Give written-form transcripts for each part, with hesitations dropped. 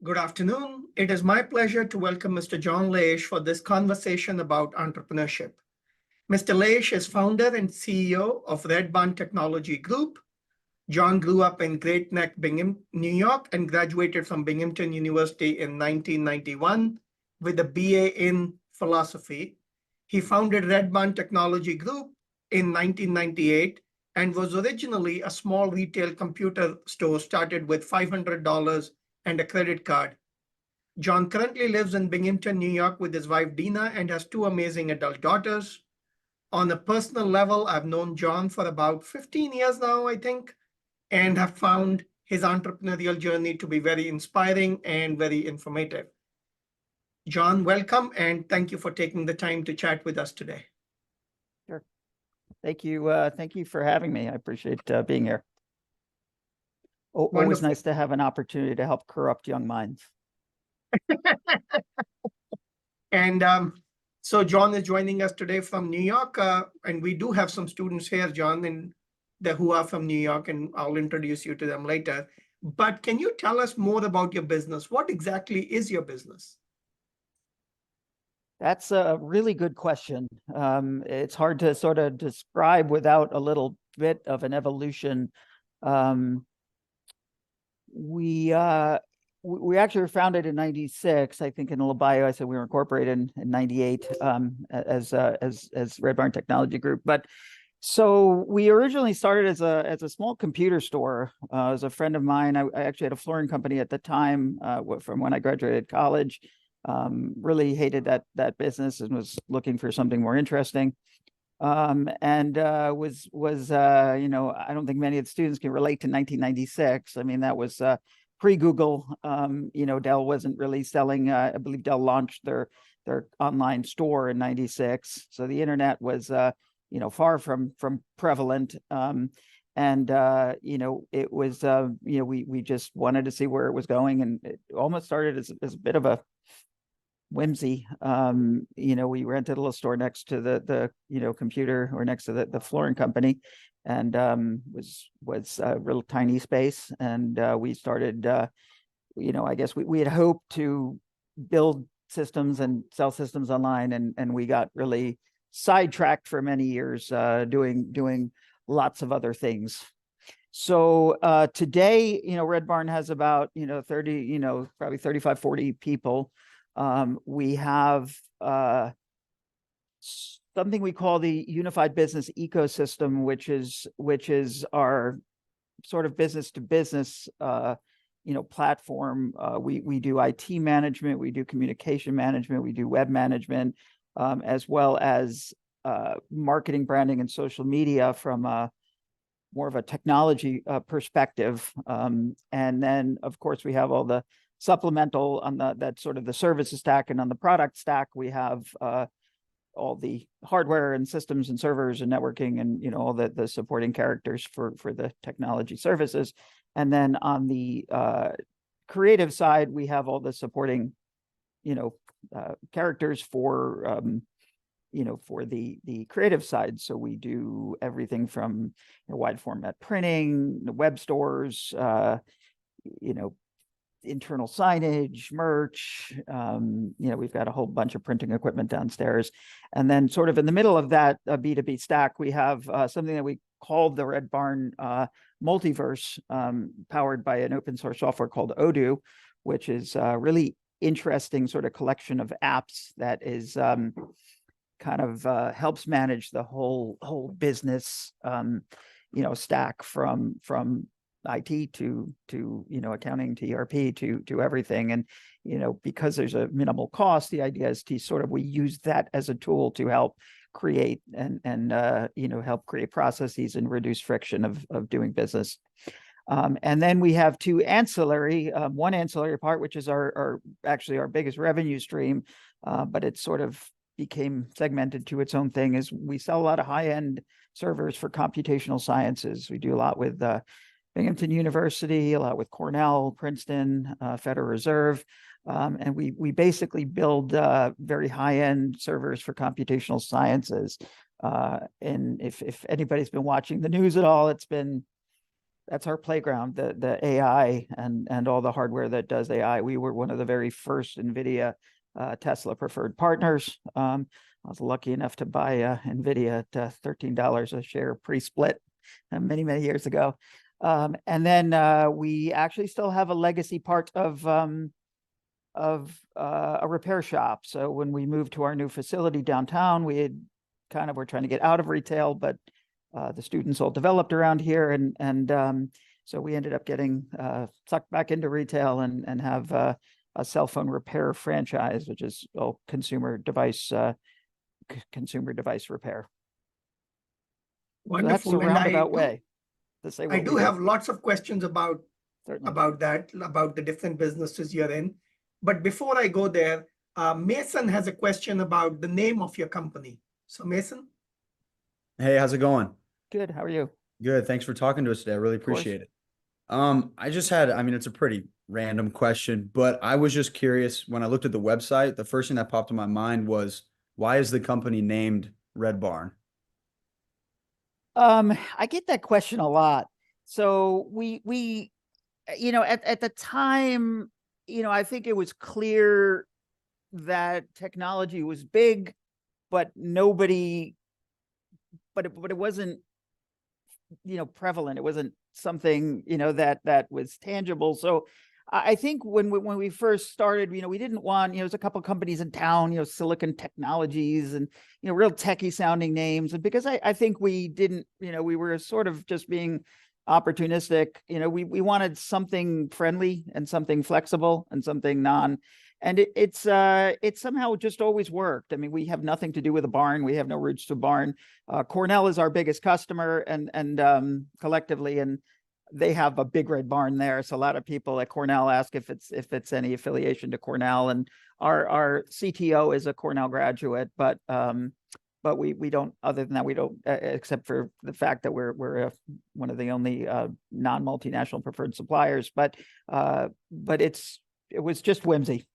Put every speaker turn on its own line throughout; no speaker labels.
Good afternoon. It is my pleasure to welcome Mr. Jon Layish for this conversation about entrepreneurship. Mr. Layish is founder and CEO of Red Barn Technology Group. John grew up in Great Neck, New York, and graduated from Binghamton University in 1991 with a BA in philosophy. He founded Red Barn Technology Group in 1998 and was originally a small retail computer store started with $500 and a credit card. John currently lives in Binghamton, New York with his wife Dina and has two amazing adult daughters. On a personal level, I've known John for about 15 years now, I think, and have found his entrepreneurial journey to be very inspiring and very informative. John, welcome, and thank you for taking the time to chat with us today.
Sure. Thank you. Thank you for having me. I appreciate being here. Always nice to have an opportunity to help corrupt young minds.
And so John is joining us today from New York, and we do have some students here, John, who are from New York, and I'll introduce you to them later. But can you tell us more about your business? What exactly is your business?
That's a really good question. It's hard to sort of describe without a little bit of an evolution. We actually were founded in '96. I think in a little bio I said we were incorporated in '98 as Red Barn Technology Group. But so we originally started as a small computer store. As a friend of mine, I actually had a flooring company at the time from when I graduated college. Really hated that business and was looking for something more interesting. Was I don't think many of the students can relate to 1996. I mean, that was pre-Google. Dell wasn't really selling. I believe Dell launched their online store in '96, so the internet was far from prevalent. It was we just wanted to see where it was going, and it almost started as a bit of a whimsy. We rented a little store next to the computer, or next to the flooring company, and was a real tiny space. And we started, I guess we had hoped to build systems and sell systems online, and we got really sidetracked for many years doing lots of other things. So today, Red Barn has about 30, probably 35, 40 people. We have something we call the Unified Business Ecosystem, which is our sort of business to business platform. We do IT management, we do communication management, we do web management, as well as marketing, branding, and social media from more of a technology perspective. And then, of course, we have all the supplemental on that sort of the services stack, and on the product stack we have all the hardware and systems and servers and networking and all the supporting characters for the technology services. And then on the creative side, we have all the supporting characters for for the creative side. So we do everything from wide format printing, the web stores, internal signage, merch. We've got a whole bunch of printing equipment downstairs. And then sort of in the middle of that B2B stack, we have something that we call the Red Barn Multiverse, powered by an open source software called Odoo, which is a really interesting sort of collection of apps that is kind of helps manage the whole business stack from IT to accounting to ERP to everything. And because there's a minimal cost, the idea is to sort of we use that as a tool to help create and help create processes and reduce friction of doing business. And then we have two ancillary, one ancillary part, which is actually our biggest revenue stream, but it sort of became segmented to its own thing, is we sell a lot of high-end servers for computational sciences. We do a lot with Binghamton University, a lot with Cornell, Princeton, Federal Reserve. And we basically build very high-end servers for computational sciences. And if anybody's been watching the news at all, it's been that's our playground, the AI and all the hardware that does AI. We were one of the very first NVIDIA Tesla preferred partners. I was lucky enough to buy NVIDIA at $13 a share pre-split many, many years ago. And then we actually still have a legacy part of a repair shop. So when we moved to our new facility downtown, we had were trying to get out of retail, but the students all developed around here, and so we ended up getting sucked back into retail and have a cell phone repair franchise, which is consumer device repair.
Wonderful.
So that's a roundabout way to say what
I do have lots of questions about that, about the different businesses you're in. But before I go there, Mason has a question about the name of your company. So Mason?
Hey, how's it going?
Good. How are you?
Good. Thanks for talking to us today. I really appreciate it. I just had, it's a pretty random question, but I was just curious when I looked at the website, the first thing that popped in my mind was, why is the company named Red Barn?
I get that question a lot. So we at the time, I think it was clear that technology was big, but it wasn't, prevalent. It wasn't something, that was tangible. So I think when we first started, we didn't want, there's a couple of companies in town, Silicon Technologies and, real techie sounding names. And because I think we didn't, we were sort of just being opportunistic, we wanted something friendly and something flexible and something and it's somehow just always worked. I mean, we have nothing to do with a barn. We have no roots to barn. Cornell is our biggest customer and collectively, and they have a big red barn there. So a lot of people at Cornell ask if it's any affiliation to Cornell, and our CTO is a Cornell graduate, but we don't, other than that, we don't, except for the fact that we're one of the only non-multinational preferred suppliers, but it was just whimsy.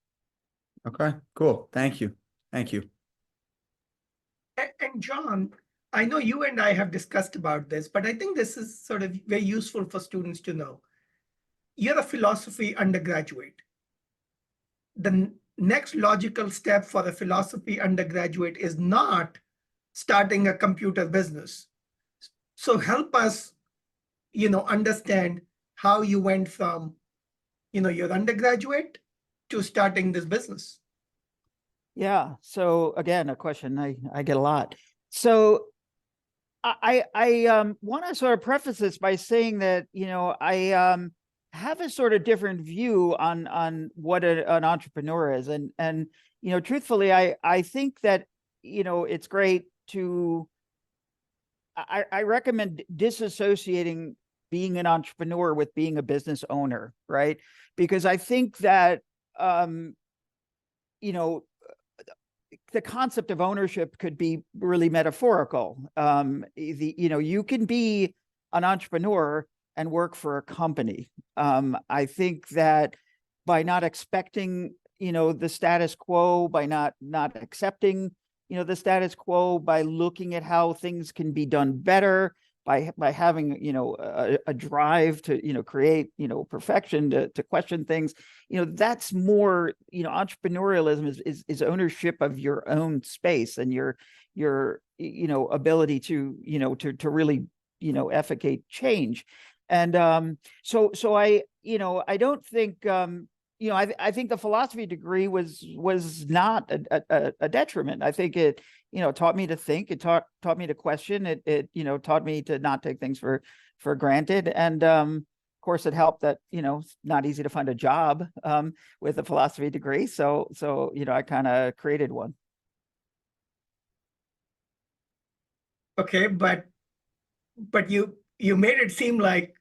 Okay, cool. Thank you. Thank you.
And John, I know you and I have discussed about this, but I think this is sort of very useful for students to know. You're a philosophy undergraduate. The next logical step for a philosophy undergraduate is not starting a computer business. So help us, understand how you went from, your undergraduate to starting this business.
Yeah. So again, a question I get a lot. So I want to sort of preface this by saying that, I have a sort of different view on what an entrepreneur is. And truthfully, I think that, it's great to, I recommend disassociating being an entrepreneur with being a business owner, right? Because I think that, the concept of ownership could be really metaphorical. You can be an entrepreneur and work for a company. I think that by not expecting, the status quo, by not accepting, the status quo, by looking at how things can be done better, by having, a drive to, create, perfection, to question things, that's more, entrepreneurialism is ownership of your own space and your ability to, to really, effectuate change. And so I, I don't think, I think the philosophy degree was not a detriment. I think it, taught me to think. It taught me to question. It taught me to not take things for granted. And of course, it helped that it's not easy to find a job with a philosophy degree. So I kind of created one.
Okay, but you made it seem like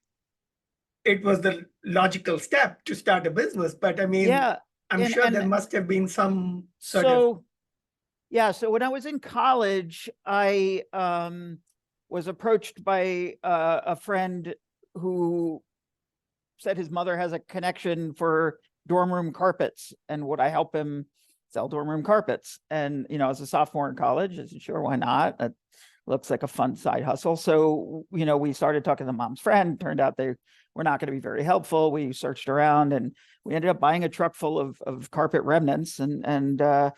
it was the logical step to start a business. But I mean, yeah, I'm sure there must have been some sort of.
Yeah. So when I was in college, I was approached by a friend who said his mother has a connection for dorm room carpets, and would I help him sell dorm room carpets? And, as a sophomore in college, I said, sure, why not? looks like a fun side hustle. So, we started talking to mom's friend, turned out they were not going to be very helpful. We searched around and we ended up buying a truck full of carpet remnants and drove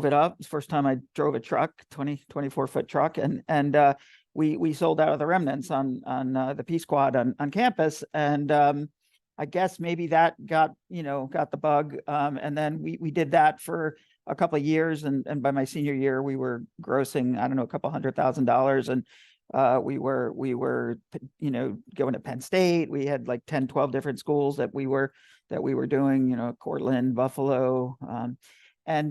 it up. It's the first time I drove a truck, 24-foot truck. And we sold out of the remnants on the P Squad on campus. And I guess maybe that got the bug. And then we did that for a couple of years. And by my senior year, we were grossing, I don't know, a couple $100,000. And we were going to Penn State. We had like 10, 12 different schools that we were doing, Cortland, Buffalo. And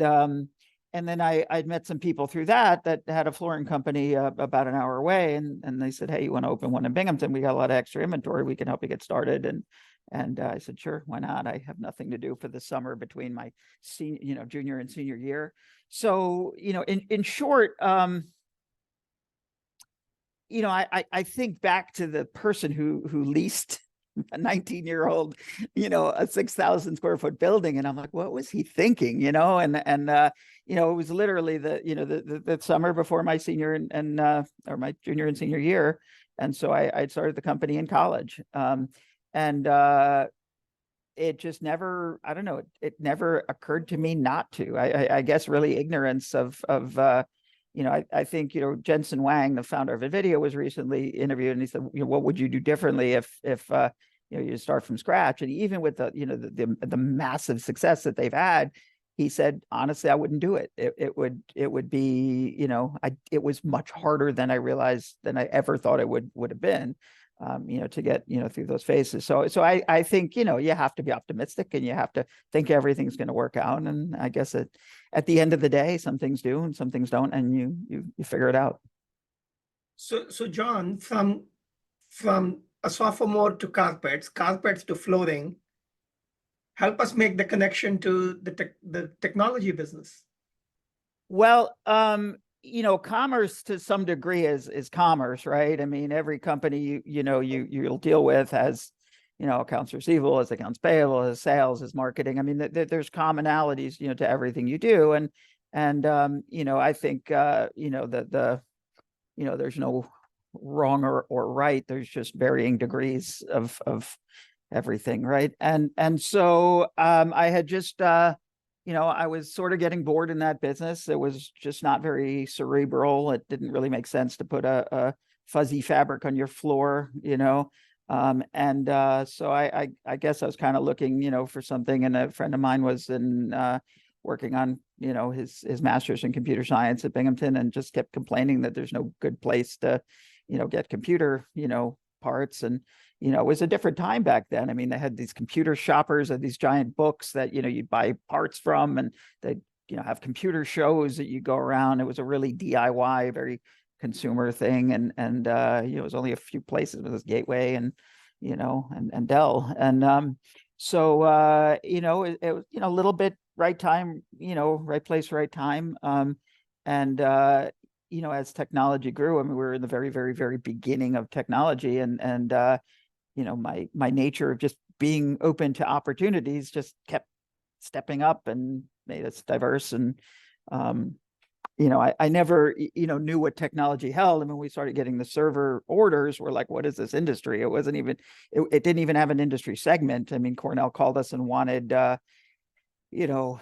then I'd met some people through that had a flooring company about an hour away, and they said, "Hey, you want to open one in Binghamton? We got a lot of extra inventory. We can help you get started." And I said, "Sure, why not? I have nothing to do for the summer between my junior and senior year." So, in short, I think back to the person who leased a 19-year-old, a 6,000 square foot building. And I'm like, what was he thinking? It was literally the summer before my senior or my junior and senior year. And so I started the company in college. It just never, I don't know, it never occurred to me not to. I guess really ignorance of I think, Jensen Wang, the founder of NVIDIA, was recently interviewed, and he said, what would you do differently if you start from scratch? And even with the massive success that they've had, he said, honestly, I wouldn't do it. It would be, it was much harder than I realized, than I ever thought it would have been, to get, through those phases. So I think, you have to be optimistic, and you have to think everything's going to work out. And I guess at the end of the day, some things do and some things don't, and you figure it out.
So John, from a sophomore to carpets to flooring, help us make the connection to the technology business.
Well, commerce to some degree is commerce, right? I mean, every company you'll deal with has, accounts receivable, has accounts payable, has sales, has marketing. I mean, there's commonalities, to everything you do. And I think, there's no wrong or right. There's just varying degrees of everything, right? And so I had just I was sort of getting bored in that business. It was just not very cerebral. It didn't really make sense to put a fuzzy fabric on your floor, so I guess I was kind of looking, for something. And a friend of mine was working on, his master's in computer science at Binghamton, and just kept complaining that there's no good place to, get computer, parts. And it was a different time back then. I mean, they had these computer shoppers and these giant books that, you'd buy parts from, and they'd, have computer shows that you go around. It was a really DIY, very consumer thing. And it was only a few places with this Gateway and Dell. And so it was, a little bit right time, right place, right time. As technology grew, I mean, we were in the very, very, very beginning of technology, and my nature of just being open to opportunities just kept stepping up and made us diverse. And I never knew what technology held. I mean, we started getting the server orders, we're like, what is this industry? It wasn't even, it didn't even have an industry segment. I mean, Cornell called us and wanted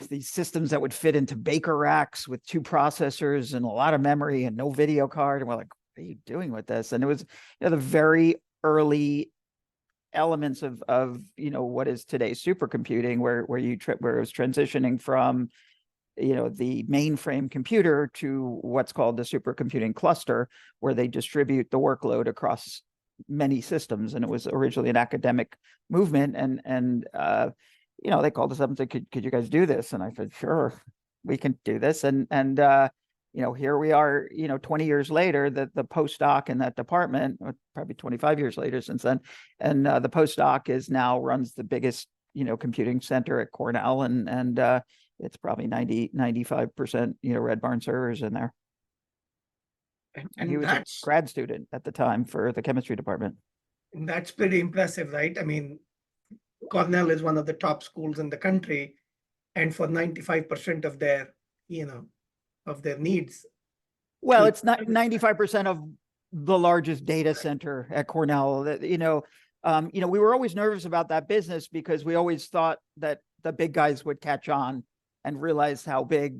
these systems that would fit into baker racks with 2 processors and a lot of memory and no video card. And we're like, what are you doing with this? And it was, the very early elements of what is today's supercomputing, where it was transitioning from, the mainframe computer to what's called the supercomputing cluster, where they distribute the workload across many systems. And it was originally an academic movement. And they called us up and said, could you guys do this? And I said, sure, we can do this. And here we are, 20 years later, the postdoc in that department, or probably 25 years later since then. And the postdoc runs the biggest, computing center at Cornell. And it's probably 95%, Red Barn servers in there. And he was a grad student at the time for the chemistry department.
And that's pretty impressive, right? I mean, Cornell is one of the top schools in the country, and for 95% of their, of their needs,
Well, it's not 95% of the largest data center at Cornell. That we were always nervous about that business because we always thought that the big guys would catch on and realize how big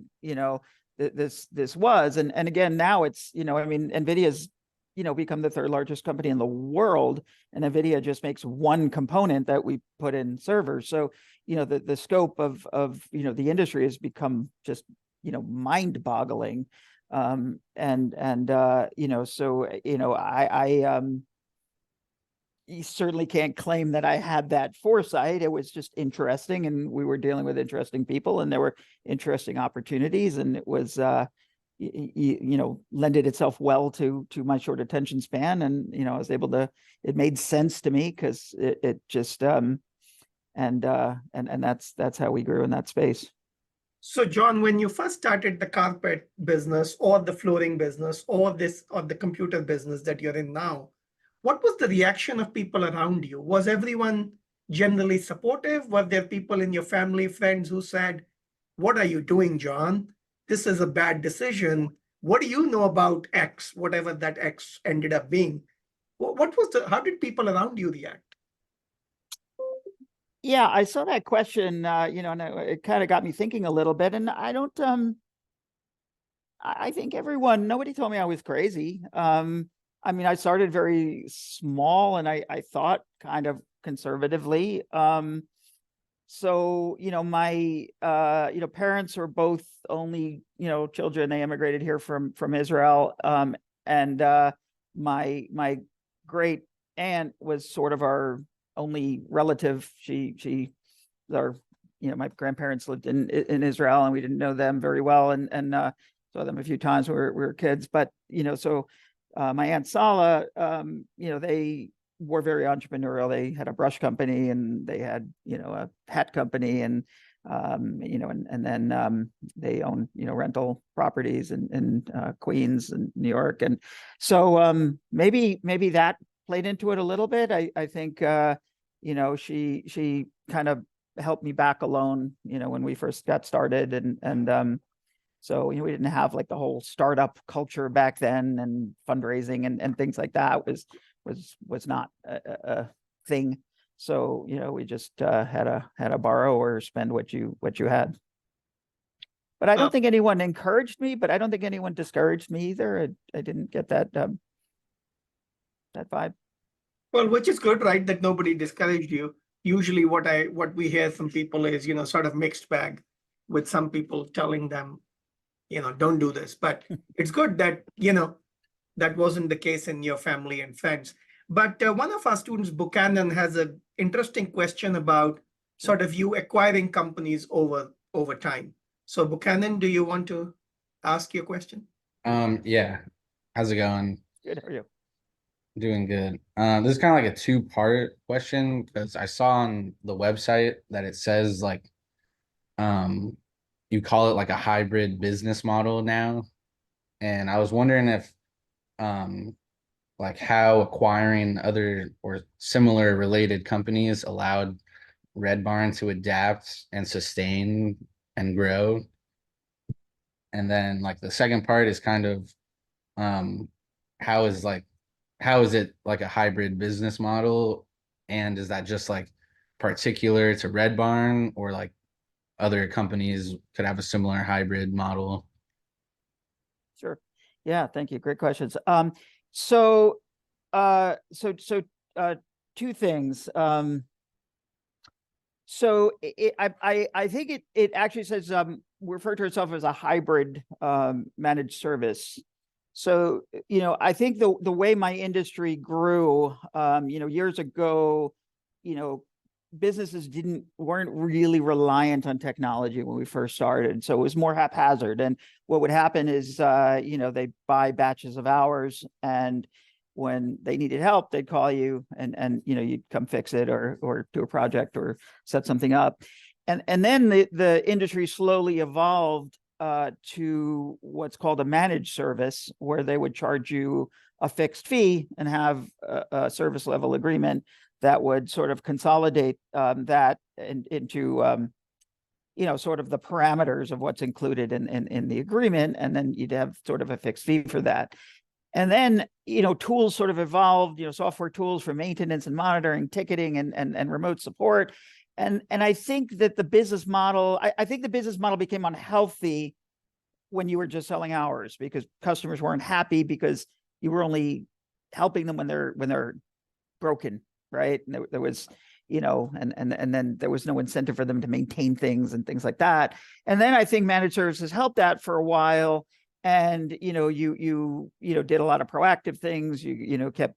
this was. And again, now it's NVIDIA's become the third largest company in the world, and NVIDIA just makes one component that we put in servers. So the scope of the industry has become just mind-boggling. I you certainly can't claim that I had that foresight. It was just interesting, and we were dealing with interesting people, and there were interesting opportunities, and it was lended itself well to my short attention span, and I was able to. It made sense to me because it just and that's how we grew in that space.
So, John, when you first started the carpet business or the flooring business or the computer business that you're in now, what was the reaction of people around you? Was everyone generally supportive? Were there people in your family, friends who said, "What are you doing, John? This is a bad decision. What do you know about X, whatever that X ended up being?" How did people around you react?
Yeah, I saw that question, and it kind of got me thinking a little bit. And I don't, I think nobody told me I was crazy. I started very small, and I thought kind of conservatively. So, my, parents were both only, children. They immigrated here from Israel. And my great aunt was sort of our only relative. My grandparents lived in Israel, and we didn't know them very well, and saw them a few times when we were kids. But so my Aunt Sala, they were very entrepreneurial. They had a brush company, and they had a hat company, and and then they own rental properties in Queens and New York, and so maybe that played into it a little bit. I think she kind of helped me back alone when we first got started, and so we didn't have like the whole startup culture back then, and fundraising and things like that was not a thing. So we just had to borrow or spend what you had. But I don't think anyone encouraged me, but I don't think anyone discouraged me either. I didn't get that vibe.
Well, which is good, right? That nobody discouraged you. Usually what we hear from people is, sort of mixed bag, with some people telling them, don't do this. But it's good that, that wasn't the case in your family and friends. But one of our students, Buchanan, has an interesting question about sort of you acquiring companies over time. So Buchanan, do you want to ask your question?
Yeah. How's it going?
Good. How are you?
Doing good. This is kind of like a two-part question, because I saw on the website that it says like you call it like a hybrid business model now. And I was wondering if like how acquiring other or similar related companies allowed Red Barn to adapt and sustain and grow. And then like the second part is kind of how is it like a hybrid business model? And is that just like particular to Red Barn, or like other companies could have a similar hybrid model?
Sure. Yeah, thank you. Great questions. So two things. So I think it actually says refer to itself as a hybrid managed service. So I think the way my industry grew, years ago, businesses weren't really reliant on technology when we first started. So it was more haphazard. And what would happen is, they'd buy batches of hours, and when they needed help, they'd call you, and you'd come fix it or do a project or set something up. And then the industry slowly evolved to what's called a managed service, where they would charge you a fixed fee and have a service level agreement that would sort of consolidate that into sort of the parameters of what's included in the agreement, and then you'd have sort of a fixed fee for that. And then, tools sort of evolved, software tools for maintenance and monitoring, ticketing and remote support. And I think that the business model, I think the business model became unhealthy when you were just selling hours, because customers weren't happy because you were only helping them when they're broken, right? And there was, and then there was no incentive for them to maintain things and things like that. And then I think managed services helped that for a while. And you did a lot of proactive things. You kept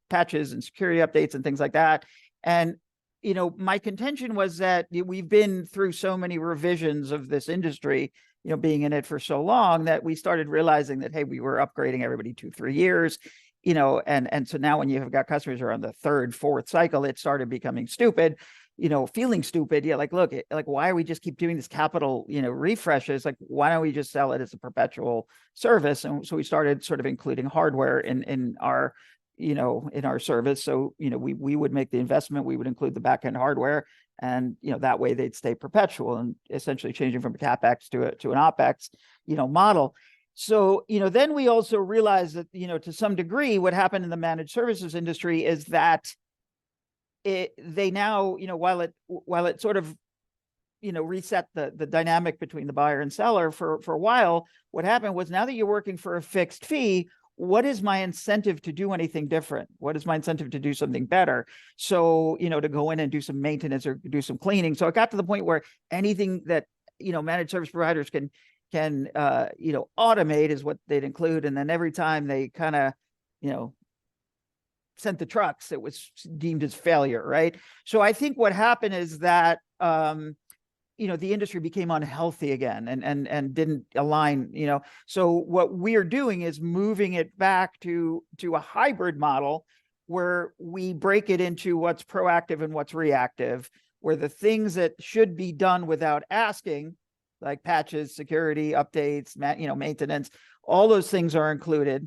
patches and security updates and things like that. And my contention was that we've been through so many revisions of this industry, being in it for so long, that we started realizing that, hey, we were upgrading everybody 2-3 years, and so now when you have got customers who are on the 3rd, 4th cycle, it started becoming stupid. Feeling stupid. Yeah, like, look, like, why we just keep doing this capital, refreshes? Like, why don't we just sell it as a perpetual service? And so we started sort of including hardware in our, in our service. So, we would make the investment, we would include the back end hardware, and that way they'd stay perpetual, and essentially changing from a CapEx to an OpEx, model. So, then we also realized that, to some degree, what happened in the managed services industry is that they now, while it sort of, reset the dynamic between the buyer and seller for a while, what happened was, now that you're working for a fixed fee, what is my incentive to do anything different? What is my incentive to do something better? So, to go in and do some maintenance or do some cleaning. So it got to the point where anything that, managed service providers can automate is what they'd include. And then every time they kind of, sent the trucks, it was deemed as failure, right? So I think what happened is that the industry became unhealthy again and didn't align. So what we're doing is moving it back to a hybrid model, where we break it into what's proactive and what's reactive, where the things that should be done without asking, like patches, security updates, maintenance, all those things are included.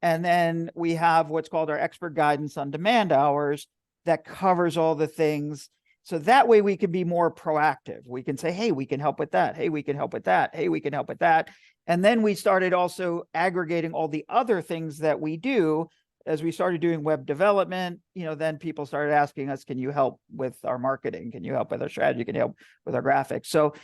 And then we have what's called our expert guidance on demand hours that covers all the things. So that way we can be more proactive. We can say, hey, we can help with that. Hey, we can help with that. Hey, we can help with that. And then we started also aggregating all the other things that we do. As we started doing web development, then people started asking us, can you help with our marketing? Can you help with our strategy? Can you help with our graphics? So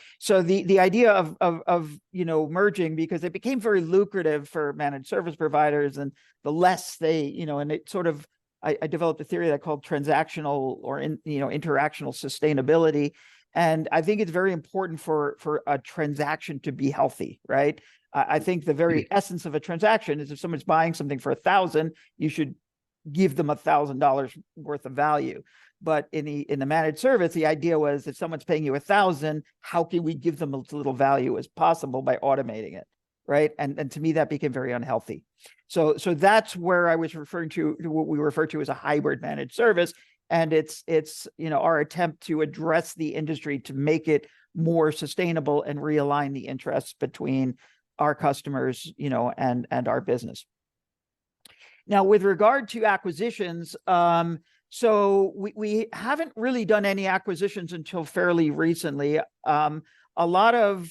the idea of merging, because it became very lucrative for managed service providers, and the less they, and it sort of, I developed a theory that I called transactional or interactional sustainability. And I think it's very important for a transaction to be healthy, right? I think the very essence of a transaction is, if someone's buying something for $1,000, you should give them $1,000 worth of value. But in the managed service, the idea was, if someone's paying you $1,000, how can we give them as little value as possible by automating it, right? And to me, that became very unhealthy. So that's where I was referring to what we refer to as a hybrid managed service. And it's our attempt to address the industry to make it more sustainable and realign the interests between our customers, and our business. Now, with regard to acquisitions, so we haven't really done any acquisitions until fairly recently. A lot of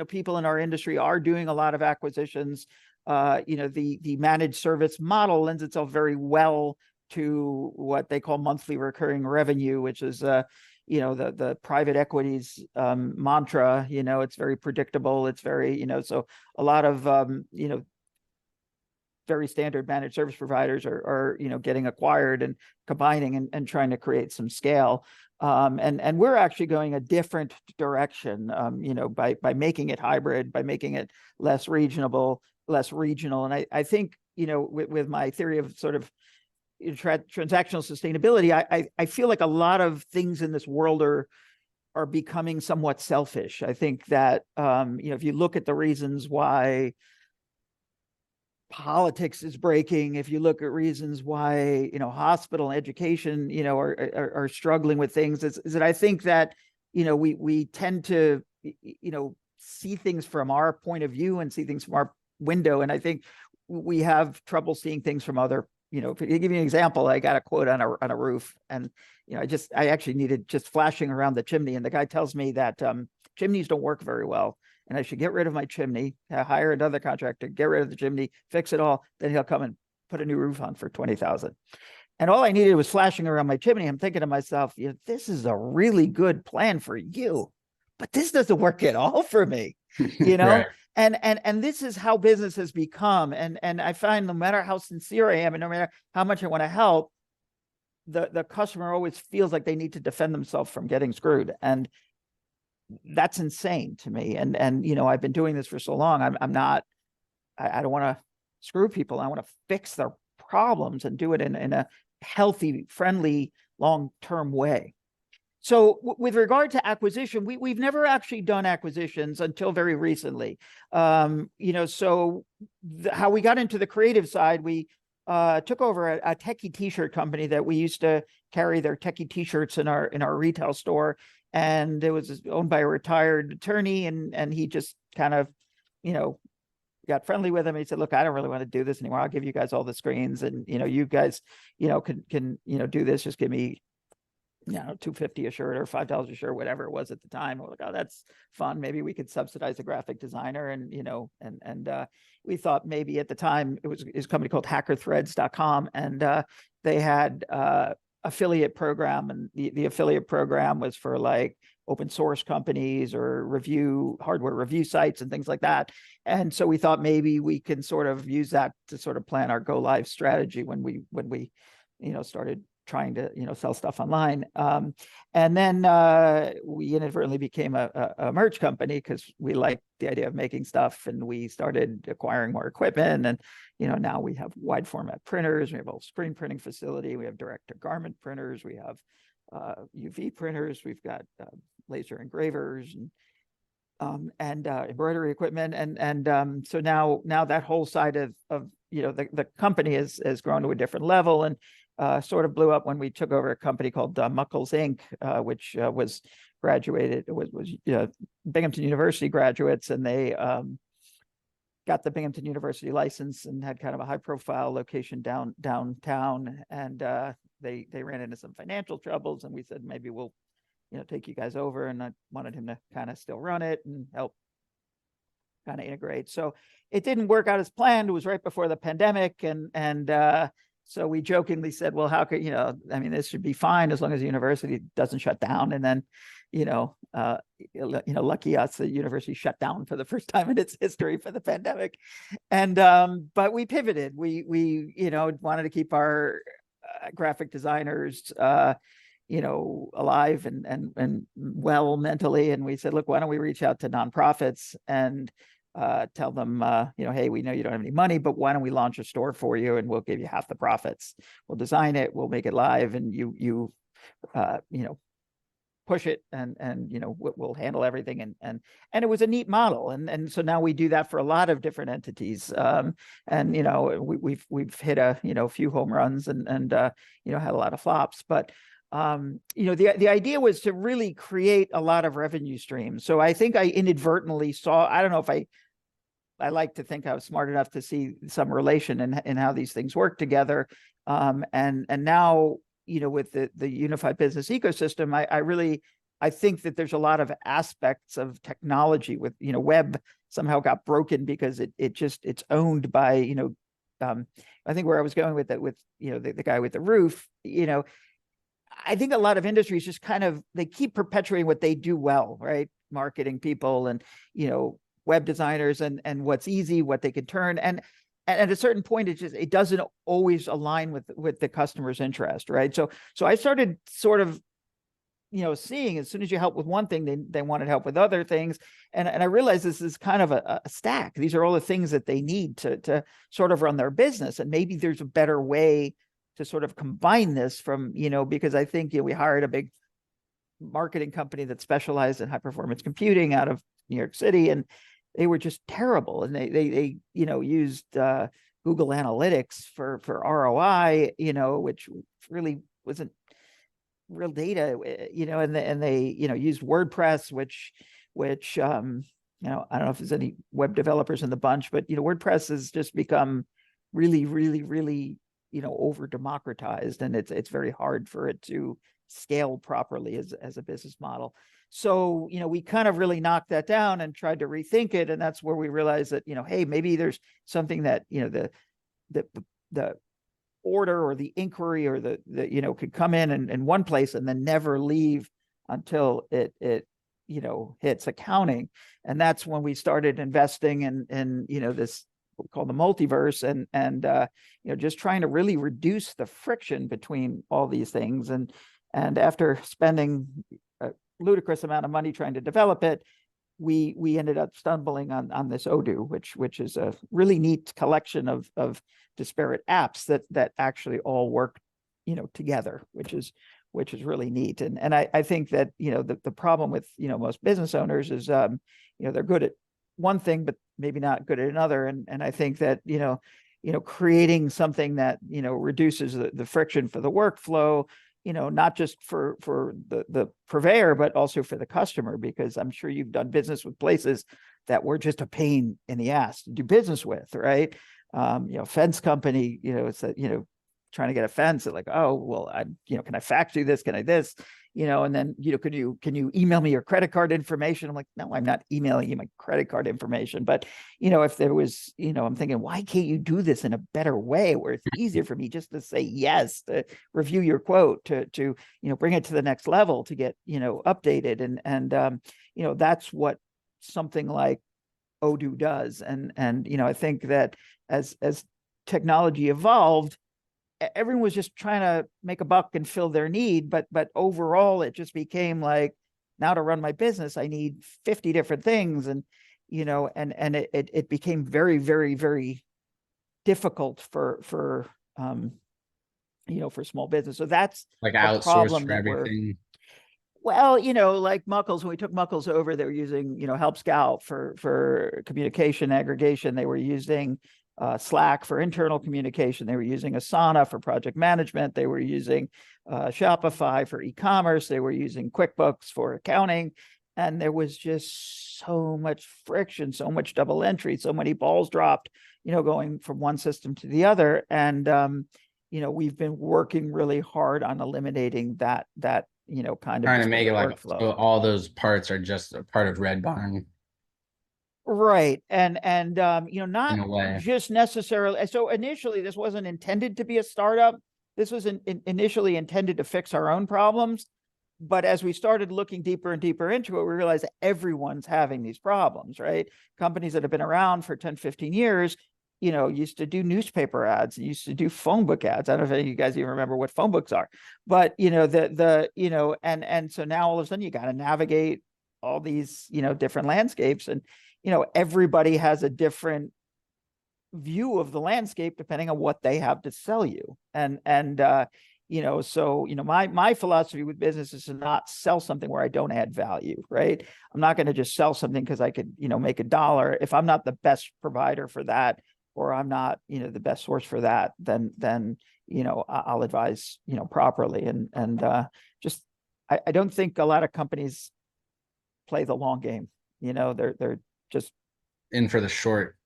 people in our industry are doing a lot of acquisitions. The managed service model lends itself very well to what they call monthly recurring revenue, which is the private equities mantra. It's very predictable. It's very, so a lot of very standard managed service providers are getting acquired and combining and trying to create some scale. And we're actually going a different direction, by making it hybrid, by making it less regional. And I think, with my theory of sort of transactional sustainability, I feel like a lot of things in this world are becoming somewhat selfish. I think that if you look at the reasons why politics is breaking, if you look at reasons why hospital and education are struggling with things, is that I think that we tend to see things from our point of view and see things from our window, and I think we have trouble seeing things from other. To give you an example, I got a quote on a roof, and I actually needed just flashing around the chimney, and the guy tells me that chimneys don't work very well, and I should get rid of my chimney, hire another contractor, get rid of the chimney, fix it all. Then he'll come and put a new roof on for 20,000. And all I needed was flashing around my chimney. I'm thinking to myself, this is a really good plan for you, but this doesn't work at all for me,
Right.
And this is how business has become. And I find no matter how sincere I am and no matter how much I want to help, the customer always feels like they need to defend themselves from getting screwed. And that's insane to me. And I've been doing this for so long. I don't want to screw people. I want to fix their problems and do it in a healthy, friendly, long-term way. So with regard to acquisition, we've never actually done acquisitions until very recently. How we got into the creative side, we took over a techie t-shirt company that we used to carry their techie t-shirts in our retail store. And it was owned by a retired attorney, and he just kind of, got friendly with him. He said, look, I don't really want to do this anymore. I'll give you guys all the screens, and, you guys, can do this. Just give me, $2.50 a shirt or $5 a shirt, whatever it was at the time. We're like, oh, that's fun. Maybe we could subsidize a graphic designer. And, we thought maybe at the time it was a company called hackerthreads.com. And they had affiliate program, and the affiliate program was for like open source companies or hardware review sites and things like that. And so we thought maybe we can sort of use that to sort of plan our go live strategy when we started trying to sell stuff online. And then we inadvertently became a merch company because we liked the idea of making stuff, and we started acquiring more equipment. And now we have wide format printers, we have a screen printing facility, we have direct to garment printers, we have UV printers, we've got laser engravers and embroidery equipment, and so now that whole side of the company has grown to a different level, and sort of blew up when we took over a company called Muckles Inc., which was Binghamton University graduates, and they got the Binghamton University license and had kind of a high profile location downtown, and they ran into some financial troubles, and we said maybe we'll take you guys over, and I wanted him to kind of still run it and help kind of integrate. So it didn't work out as planned. It was right before the pandemic, and so we jokingly said, well, how could, this should be fine as long as the university doesn't shut down. And then, lucky us, the university shut down for the first time in its history for the pandemic. And, but we pivoted. We wanted to keep our graphic designers, alive and well mentally. And we said, look, why don't we reach out to nonprofits and tell them, hey, we know you don't have any money, but why don't we launch a store for you, and we'll give you half the profits. We'll design it, we'll make it live, and you push it, and we'll handle everything. And it was a neat model, and so now we do that for a lot of different entities. And we've hit a few home runs, and had a lot of flops, but the idea was to really create a lot of revenue streams. So I think I inadvertently saw, I don't know if I like to think I was smart enough to see some relation in how these things work together. And now, with the unified business ecosystem, I think that there's a lot of aspects of technology with, web somehow got broken because it's owned by, I think where I was going with that, with, the guy with the roof, I think a lot of industries just kind of, they keep perpetuating what they do well, right? Marketing people and, web designers and what's easy, what they can turn. And at a certain point, it doesn't always align with the customer's interest, right? So I started sort of, seeing as soon as you help with one thing, they wanted help with other things. And I realized this is kind of a stack. These are all the things that they need to sort of run their business. And maybe there's a better way to sort of combine this from, because I think we hired a big marketing company that specialized in high performance computing out of New York City, and they were just terrible. And they used Google Analytics for ROI, which really wasn't real data, and they used WordPress, which I don't know if there's any web developers in the bunch, but WordPress has just become really, really, really over democratized, and it's very hard for it to scale properly as a business model. So, we kind of really knocked that down and tried to rethink it. And that's where we realized that, hey, maybe there's something that, the order or the inquiry or the could come in one place and then never leave until it hits accounting. And that's when we started investing in this what we call the multiverse and just trying to really reduce the friction between all these things. And after spending a ludicrous amount of money trying to develop it, we ended up stumbling on this Odoo, which is a really neat collection of disparate apps that actually all work together, which is really neat. And I think that the problem with most business owners is they're good at one thing but maybe not good at another. And I think that creating something that reduces the friction for the workflow, not just for the purveyor, but also for the customer, because I'm sure you've done business with places that were just a pain in the ass to do business with, right? Fence company, it's a, trying to get a fence, like, oh, well, can I fax you this? Can I this? And then, can you email me your credit card information? I'm like, no, I'm not emailing you my credit card information. But, if there was, I'm thinking, why can't you do this in a better way where it's easier for me just to say yes, to review your quote, to bring it to the next level, to get, updated. And that's what something like Odoo does. And I think that as technology evolved, everyone was just trying to make a buck and fill their need, but overall it just became like, now to run my business I need 50 different things, and it became very, very, very difficult for small business. So that's
Like
the
outsourced
problem
for
that
everything.
well, like Muckles, when we took Muckles over, they were using, Help Scout for communication aggregation. They were using Slack for internal communication. They were using Asana for project management. They were using Shopify for e-commerce. They were using QuickBooks for accounting. And there was just so much friction, so much double entry, so many balls dropped, going from one system to the other. And, we've been working really hard on eliminating that kind of
Trying to make it like
workflow.
so all those parts are just a part of Red Barn
Right. And
in a
not
way.
just necessarily. So initially this wasn't intended to be a startup. This was initially intended to fix our own problems. But as we started looking deeper and deeper into it, we realized that everyone's having these problems, right? Companies that have been around for 10, 15 years, used to do newspaper ads, used to do phone book ads. I don't know if any of you guys even remember what phone books are, but and so now all of a sudden you got to navigate all these, different landscapes, and, everybody has a different view of the landscape depending on what they have to sell you. So, my philosophy with business is to not sell something where I don't add value, right? I'm not going to just sell something because I could, make $1. If I'm not the best provider for that, or I'm not, the best source for that, then I'll advise, properly. Just, I don't think a lot of companies play the long game. They're just
In for the short.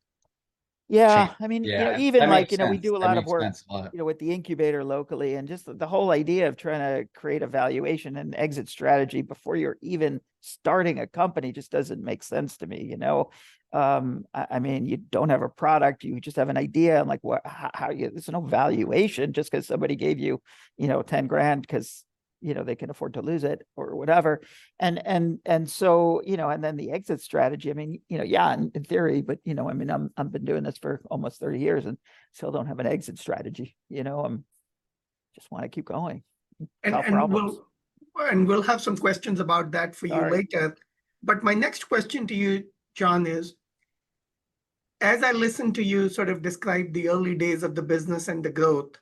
yeah.
Change.
I mean,
Yeah,
even
that
like,
makes
we
sense.
do a
That
lot of
makes
work,
sense a lot.
with the incubator locally, and just the whole idea of trying to create a valuation and exit strategy before you're even starting a company just doesn't make sense to me. I mean, you don't have a product, you just have an idea, and like, how there's no valuation just because somebody gave you, 10 grand because they can afford to lose it or whatever. And so, and then the exit strategy, I mean, yeah, in theory, but, I mean, I've been doing this for almost 30 years and still don't have an exit strategy. I'm just want to keep going. solve
And
problems.
we'll have some questions about that for you
Sorry.
later. But my next question to you, John, is, as I listen to you sort of describe the early days of the business and the growth,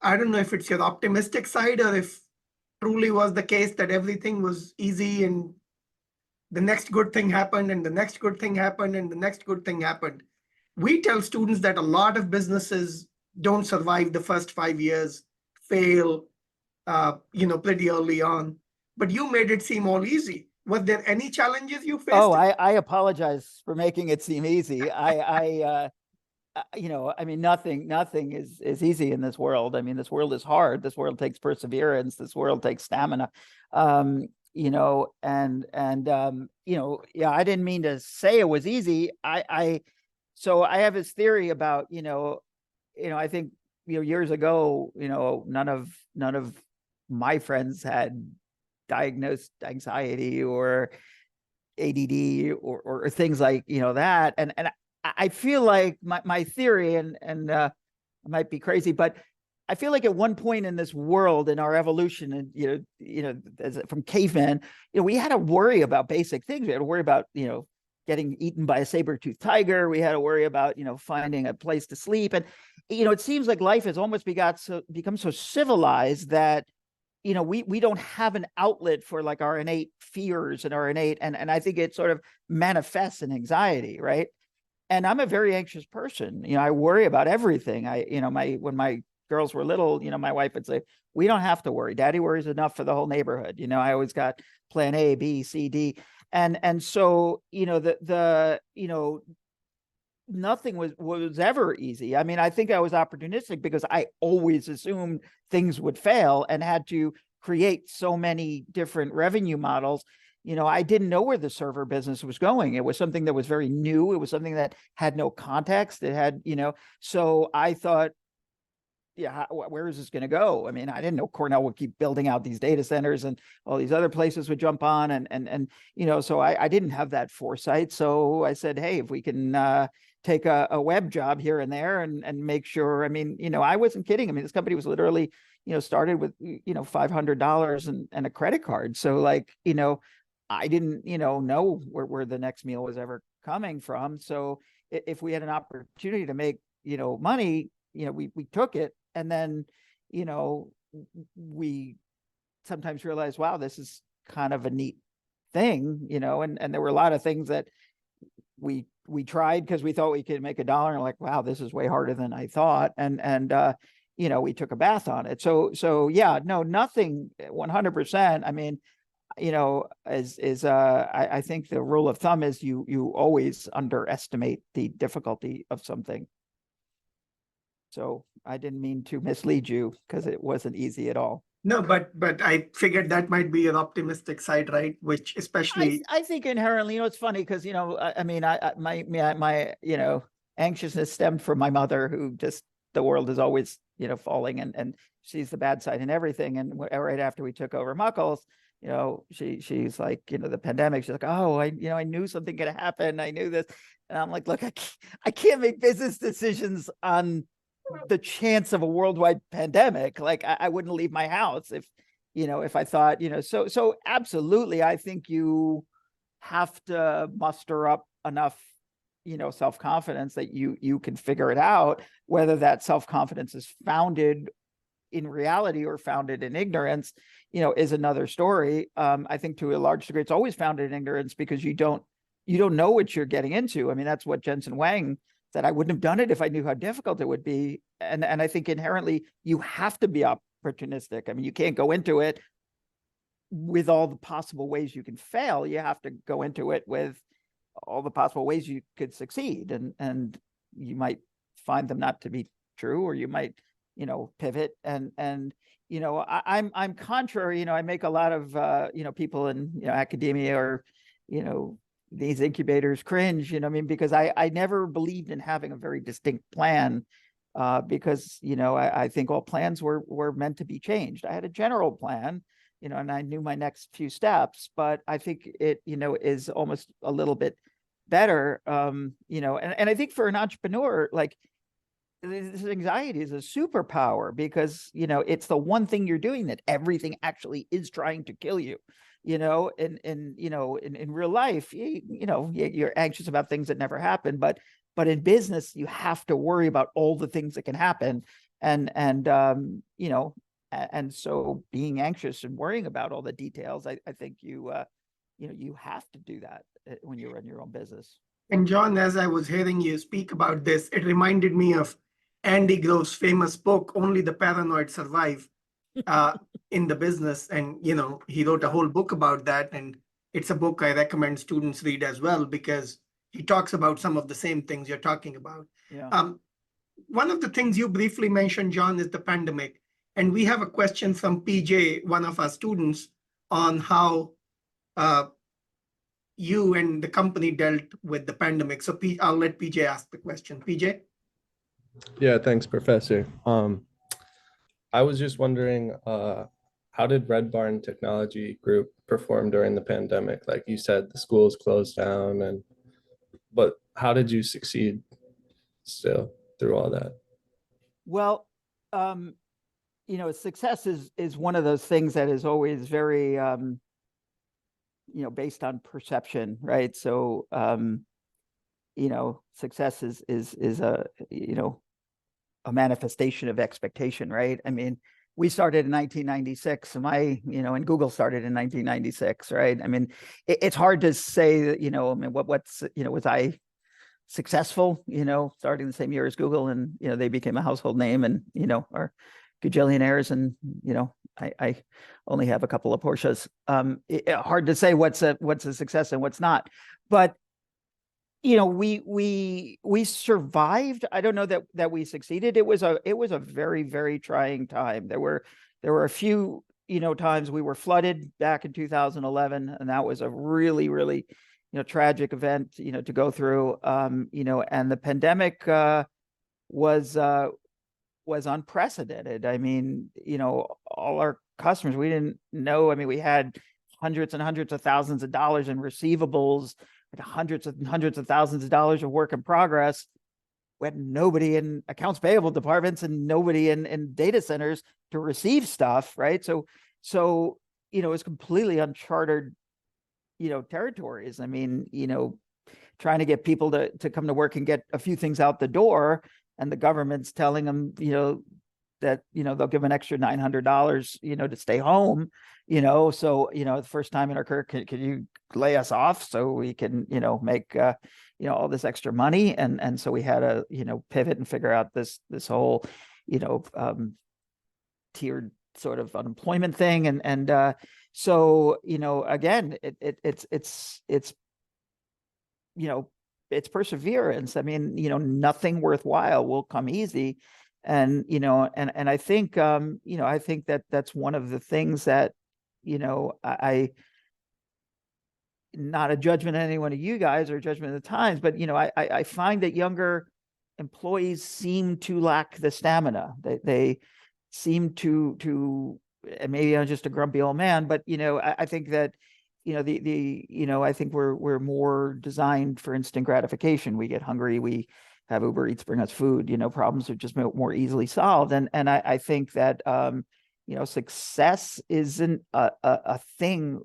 I don't know if it's your optimistic side or if truly was the case that everything was easy and the next good thing happened and the next good thing happened and the next good thing happened. We tell students that a lot of businesses don't survive the first 5 years, fail, pretty early on. But you made it seem all easy. Was there any challenges you faced?
Oh, I apologize for making it seem easy. I mean, nothing is easy in this world. I mean, this world is hard. This world takes perseverance. This world takes stamina. Yeah, I didn't mean to say it was easy. So I have this theory about, I think, years ago, none of my friends had diagnosed anxiety or ADD or things like, that. And I feel like my theory, and I might be crazy, but I feel like at one point in this world, in our evolution, and from cavemen, we had to worry about basic things. We had to worry about getting eaten by a saber-toothed tiger. We had to worry about finding a place to sleep, and it seems like life has almost become so civilized that we don't have an outlet for like our innate fears and our innate, and I think it sort of manifests in anxiety, right? And I'm a very anxious person. I worry about everything. When my girls were little, my wife would say, "We don't have to worry. Daddy worries enough for the whole neighborhood." I always got plan A, B, C, D. And so, nothing was ever easy. I mean, I think I was opportunistic because I always assumed things would fail and had to create so many different revenue models. I didn't know where the server business was going. It was something that was very new. It was something that had no context. It had, so I thought, yeah, where is this going to go? I mean, I didn't know Cornell would keep building out these data centers and all these other places would jump on. And so I didn't have that foresight. So I said, hey, if we can take a web job here and there and make sure, I mean, I wasn't kidding. I mean, this company was literally, started with, $500 and a credit card. So like, I didn't, know where the next meal was ever coming from. So if we had an opportunity to make, money, we took it. And then, we sometimes realized, wow, this is kind of a neat thing, and there were a lot of things that we tried because we thought we could make $1 and like, wow, this is way harder than I thought. And we took a bath on it. So yeah, no, nothing 100%. I mean, I think the rule of thumb is you always underestimate the difficulty of something. So I didn't mean to mislead you because it wasn't easy at all.
No, but I figured that might be an optimistic side, right? Which especially
I think inherently, it's funny because I mean, my anxiousness stemmed from my mother, who just, the world is always falling, and she's the bad side in everything. And right after we took over Muckles, she's like, the pandemic, she's like, oh, I knew something could happen. I knew this. And I'm like, look, I can't make business decisions on the chance of a worldwide pandemic. Like I wouldn't leave my house if I thought, so absolutely. I think you have to muster up enough, self-confidence that you can figure it out, whether that self-confidence is founded in reality or founded in ignorance, is another story. I think to a large degree, it's always founded in ignorance because you don't know what you're getting into. I mean, that's what Jensen Huang said. I wouldn't have done it if I knew how difficult it would be. And I think inherently you have to be opportunistic. I mean, you can't go into it with all the possible ways you can fail. You have to go into it with all the possible ways you could succeed. And you might find them not to be true, or you might, pivot. And I'm contrary. I make a lot of people in academia or these incubators cringe, because I never believed in having a very distinct plan, because I think all plans were meant to be changed. I had a general plan, and I knew my next few steps, but I think it is almost a little bit better, and I think for an entrepreneur, like, this anxiety is a superpower because it's the one thing you're doing that everything actually is trying to kill you. In real life, you're anxious about things that never happen, but in business, you have to worry about all the things that can happen. And so being anxious and worrying about all the details, I think you have to do that when you run your own business.
And John, as I was hearing you speak about this, it reminded me of Andy Grove's famous book, Only the Paranoid Survive, in the business. And, he wrote a whole book about that. And it's a book I recommend students read as well, because he talks about some of the same things you're talking about.
Yeah.
One of the things you briefly mentioned, John, is the pandemic. And we have a question from PJ, one of our students, on how you and the company dealt with the pandemic. So I'll let PJ ask the question. PJ?
Yeah, thanks, Professor. I was just wondering, how did Red Barn Technology Group perform during the pandemic? Like you said, the schools closed down, but how did you succeed still through all that?
Well, success is one of those things that is always very, based on perception, right? So, success is a manifestation of expectation, right? I mean, we started in 1996, and Google started in 1996, right? I mean, it's hard to say that, was I successful, starting the same year as Google, and, they became a household name, and, are gajillionaires, and, I only have a couple of Porsches. Hard to say what's a success and what's not, but we survived. I don't know that we succeeded. It was a very, very trying time. There were a few times we were flooded back in 2011, and that was a really, really tragic event to go through. And the pandemic was unprecedented. I mean, all our customers, we didn't know. I mean, we had hundreds and hundreds of thousands of dollars in receivables, hundreds and hundreds of thousands of dollars of work in progress. We had nobody in accounts payable departments and nobody in data centers to receive stuff, right? So it's completely uncharted, territories. I mean, trying to get people to come to work and get a few things out the door, and the government's telling them, that, they'll give an extra $900, to stay home, so, the first time in our career, can you lay us off so we can, make, all this extra money. And so we had to, pivot and figure out this whole, tiered sort of unemployment thing. And so, again, it's perseverance. I mean, nothing worthwhile will come easy. And, and I think, I think that's one of the things that, I not a judgment on any one of you guys or a judgment of the times, but, I find that younger employees seem to lack the stamina. They seem to, and maybe I'm just a grumpy old man, but, I think that, I think we're more designed for instant gratification. We get hungry, we have Uber Eats bring us food, problems are just more easily solved. And I think that, success isn't a thing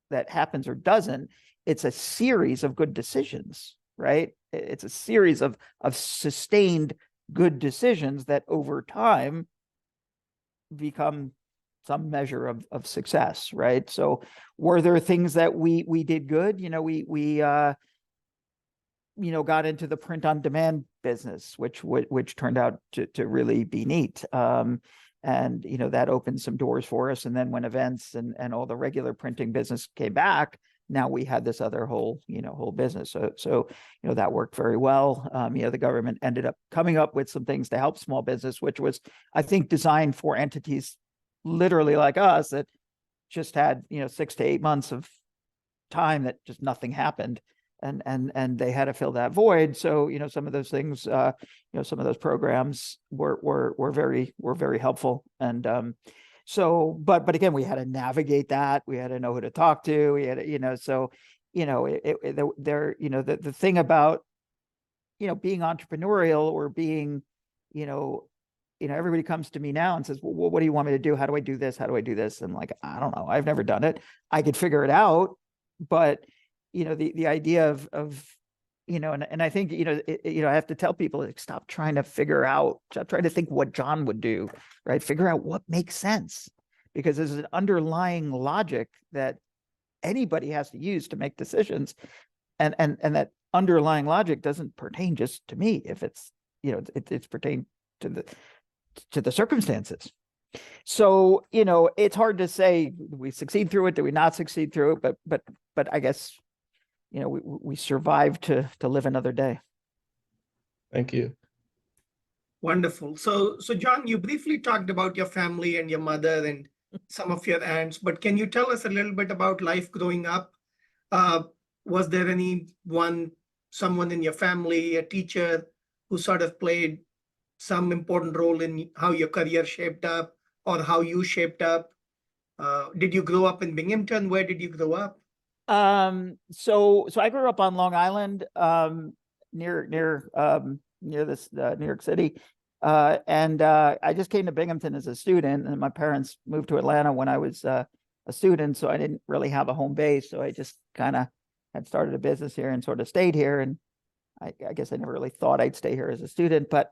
that happens or doesn't. It's a series of good decisions, right? It's a series of sustained good decisions that over time become some measure of success, right? So were there things that we did good? We got into the print on demand business, which turned out to really be neat. And, that opened some doors for us. And then when events and all the regular printing business came back, now we had this other whole business. So, that worked very well. The government ended up coming up with some things to help small business, which was, I think, designed for entities literally like us that just had, 6 to 8 months of time that just nothing happened. And they had to fill that void. So, some of those things, some of those programs were very helpful. And so, but again, we had to navigate that. We had to know who to talk to. We had to, so, the thing about, being entrepreneurial or being, everybody comes to me now and says, well, what do you want me to do? How do I do this? How do I do this? And like, I don't know. I've never done it. I could figure it out, but the idea of and I think I have to tell people, like, stop trying to think what John would do, right? Figure out what makes sense, because there's an underlying logic that anybody has to use to make decisions, and that underlying logic doesn't pertain just to me. If it's it's pertain to the circumstances. So it's hard to say, do we succeed through it? Do we not succeed through it? But I guess we survived to live another day.
Thank you.
Wonderful. So John, you briefly talked about your family and your mother and some of your aunts, but can you tell us a little bit about life growing up? Was there someone in your family, a teacher who sort of played some important role in how your career shaped up or how you shaped up? Did you grow up in Binghamton? Where did you grow up?
So I grew up on Long Island, near this New York City. And I just came to Binghamton as a student, and my parents moved to Atlanta when I was a student, so I didn't really have a home base. So I just kind of had started a business here and sort of stayed here. And I guess I never really thought I'd stay here as a student, but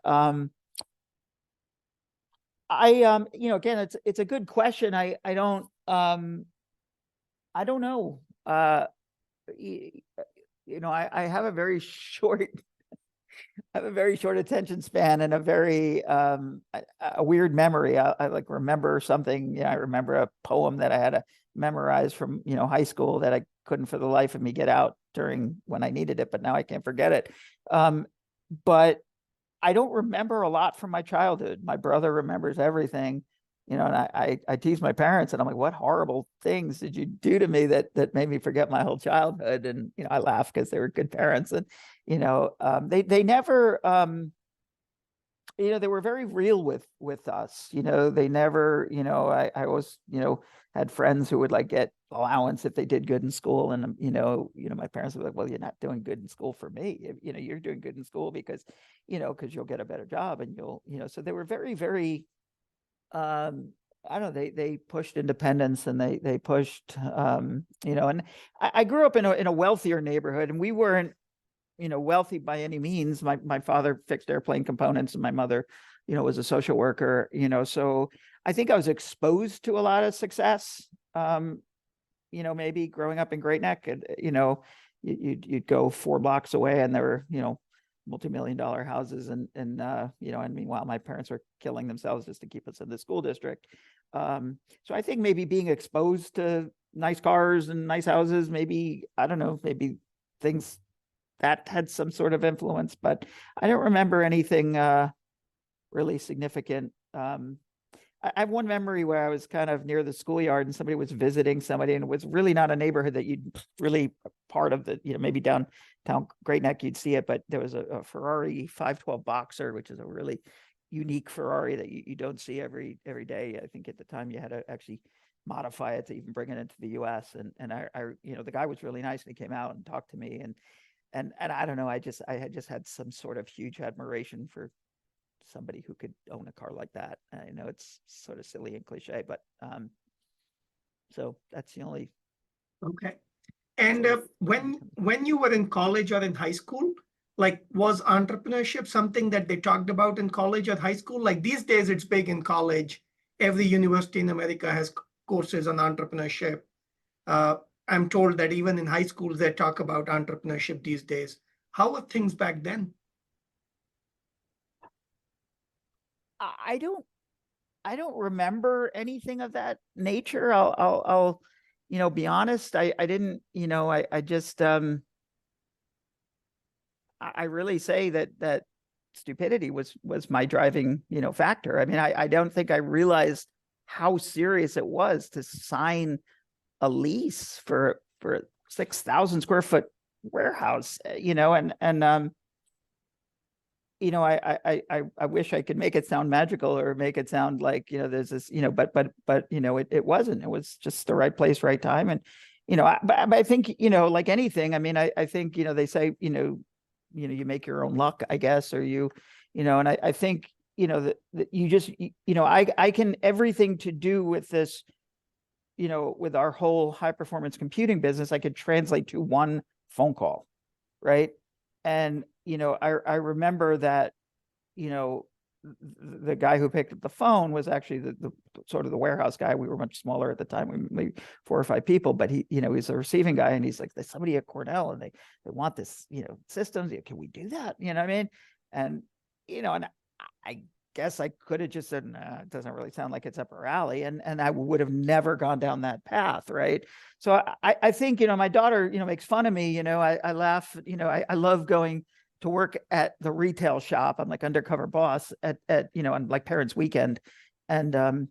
again, it's a good question. I don't know. I have a very short attention span and a very a weird memory. I like remember something. I remember a poem that I had to memorize from high school that I couldn't for the life of me get out during when I needed it, but now I can't forget it. But I don't remember a lot from my childhood. My brother remembers everything. And I tease my parents, and I'm like, what horrible things did you do to me that made me forget my whole childhood? And I laugh because they were good parents, and they never they were very real with us. They never, I always had friends who would like get allowance if they did good in school, and my parents were like, well, you're not doing good in school for me. You're doing good in school because you'll get a better job, and you'll so they were very, very I don't know, they pushed independence, and they pushed and I grew up in a wealthier neighborhood, and we weren't wealthy by any means. My father fixed airplane components, and my mother was a social worker. So I think I was exposed to a lot of success. Maybe growing up in Great Neck, you'd go 4 blocks away, and there were multi-million-dollar houses, and meanwhile my parents were killing themselves just to keep us in the school district. So I think maybe being exposed to nice cars and nice houses, maybe, I don't know, maybe things that had some sort of influence, but I don't remember anything really significant. I have one memory where I was kind of near the schoolyard, and somebody was visiting somebody, and it was really not a neighborhood that you'd really part of the, maybe downtown Great Neck, you'd see it, but there was a Ferrari 512 Boxer, which is a really unique Ferrari that you don't see every day. I think at the time you had to actually modify it to even bring it into the US. And I the guy was really nice, and he came out and talked to me, and I don't know, I had just had some sort of huge admiration for somebody who could own a car like that. I know it's sort of silly and cliche, but so that's the only.
Okay. And when you were in college or in high school, like, was entrepreneurship something that they talked about in college or high school? Like these days, it's big in college. Every university in America has courses on entrepreneurship. I'm told that even in high schools, they talk about entrepreneurship these days. How were things back then?
I don't remember anything of that nature. I'll be honest. I didn't, I just, I really say that stupidity was my driving, factor. I mean, I don't think I realized how serious it was to sign a lease for a 6,000 square foot warehouse, I wish I could make it sound magical or make it sound like, there's this, but it wasn't. It was just the right place, right time. And, but I think, like anything, I mean, I think, they say, you make your own luck, I guess, or and I think, that you just, I can, everything to do with this, with our whole high performance computing business, I could translate to one phone call. Right. And, I remember that, the guy who picked up the phone was actually the sort of the warehouse guy. We were much smaller at the time, we maybe 4 or 5 people, but he, he's a receiving guy, and he's like, there's somebody at Cornell, and they want this, systems. Can we do that? You know what I mean? And, and I guess I could have just said, nah, it doesn't really sound like it's up our alley. And I would have never gone down that path. Right. So I think, my daughter, makes fun of me, I laugh, I love going to work at the retail shop. I'm like undercover boss at on like parents' weekend. And,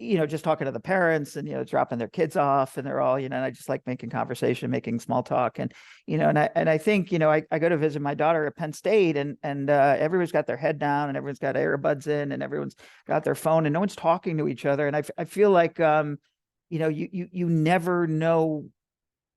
just talking to the parents and, dropping their kids off, and they're all, and I just like making conversation, making small talk. And, and I think, I go to visit my daughter at Penn State, and everyone's got their head down and everyone's got earbuds in and everyone's got their phone and no one's talking to each other. And I feel like, you never know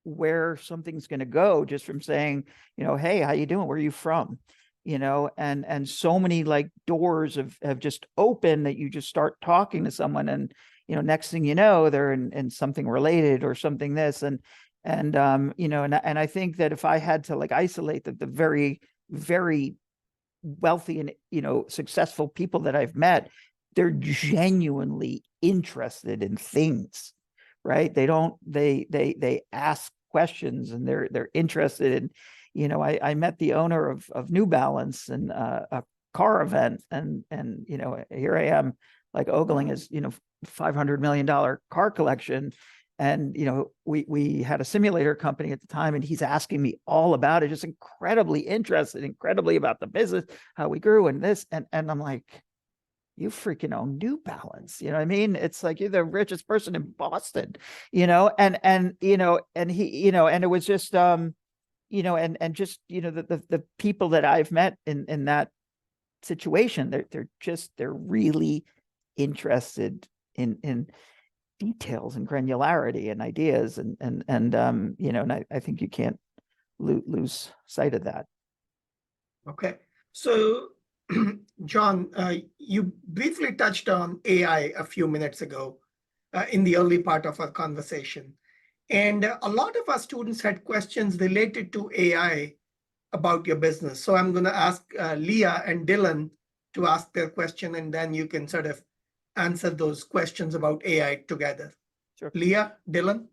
where something's going to go just from saying, hey, how you doing? Where are you from? And so many like doors have just opened that you just start talking to someone, and next thing you know, they're in something related or something this and I think that if I had to like isolate the very, very wealthy and successful people that I've met, they're genuinely interested in things, right? They ask questions, and they're interested in, I met the owner of New Balance and a car event, and here I am like ogling his $500 million car collection, and we had a simulator company at the time, and he's asking me all about it, just incredibly interested, incredibly about the business, how we grew and this, and I'm like, you freaking own New Balance. You know what I mean? It's like you're the richest person in Boston, and he, and it was just, and just, the people that I've met in that situation, they're really interested in details and granularity and ideas. And I think you can't lose sight of that.
Okay. So, John, you briefly touched on AI a few minutes ago in the early part of our conversation. And a lot of our students had questions related to AI about your business. So I'm going to ask Leah and Dylan to ask their question, and then you can sort of answer those questions about AI together.
Sure.
Leah, Dylan?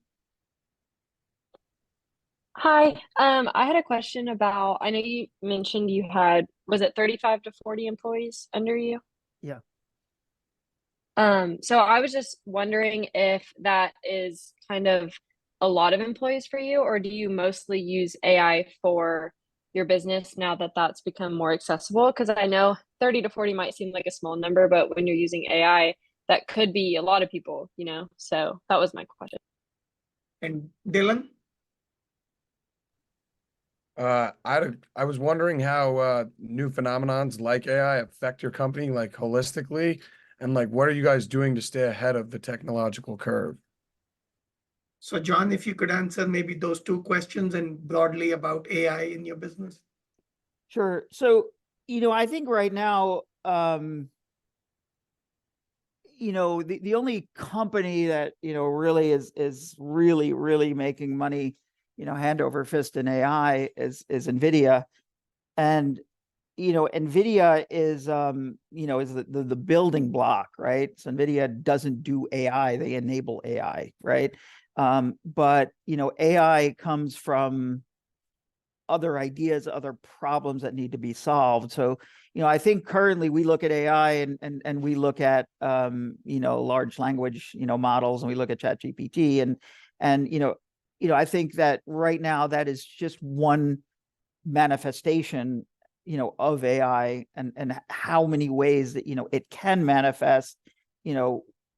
Hi, I had a question about, I know you mentioned you had, was it 35 to 40 employees under you?
Yeah.
So I was just wondering if that is kind of a lot of employees for you, or do you mostly use AI for your business now that that's become more accessible? Because I know 30 to 40 might seem like a small number, but when you're using AI, that could be a lot of people, So that was my question.
And Dylan?
I was wondering how new phenomenons like AI affect your company, like holistically, and like what are you guys doing to stay ahead of the technological curve?
So, John, if you could answer maybe those two questions and broadly about AI in your business.
Sure. So, I think right now, the only company that, really is really making money, hand over fist in AI is NVIDIA. And, NVIDIA is, is the building block, right? So NVIDIA doesn't do AI, they enable AI, right? But, AI comes from other ideas, other problems that need to be solved. So, I think currently we look at AI and we look at, large language, models, and we look at ChatGPT and, I think that right now that is just one manifestation, of AI and how many ways that, it can manifest,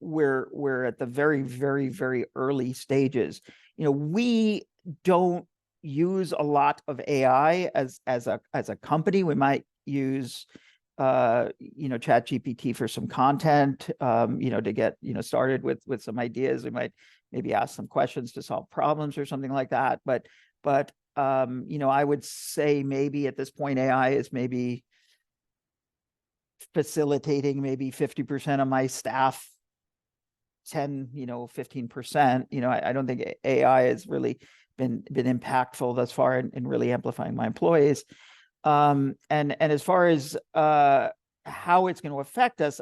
we're at the very, very, very early stages. We don't use a lot of AI as a company. We might use ChatGPT for some content, to get started with some ideas. We might maybe ask some questions to solve problems or something like that. But I would say maybe at this point AI is maybe facilitating maybe 50% of my staff, 15%. I don't think AI has really been impactful thus far in really amplifying my employees. And as far as how it's going to affect us,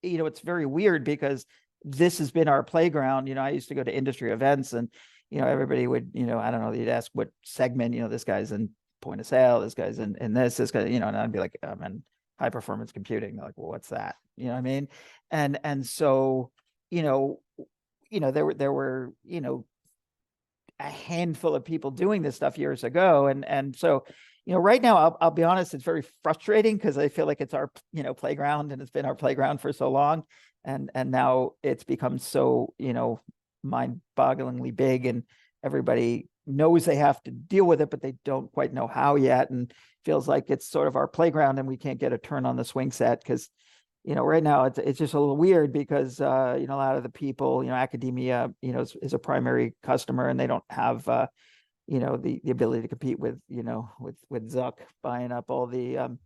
it's very weird because this has been our playground. I used to go to industry events and, everybody would, I don't know, they'd ask what segment, this guy's in point of sale, this guy's in this guy, and I'd be like, I'm in high performance computing. They're like, well, what's that? You know what I mean? And so, you know, there were, you know, a handful of people doing this stuff years ago. And so, you know, right now, I'll be honest, it's very frustrating because I feel like it's our, you know, playground, and it's been our playground for so long. And now it's become so, you know, mind-bogglingly big, and everybody knows they have to deal with it, but they don't quite know how yet. And feels like it's sort of our playground, and we can't get a turn on the swing set because, you know, right now it's just a little weird because, you know, a lot of the people, you know, academia, you know, is a primary customer, and they don't have, you know, the ability to compete with, you know, with Zuck buying up all the,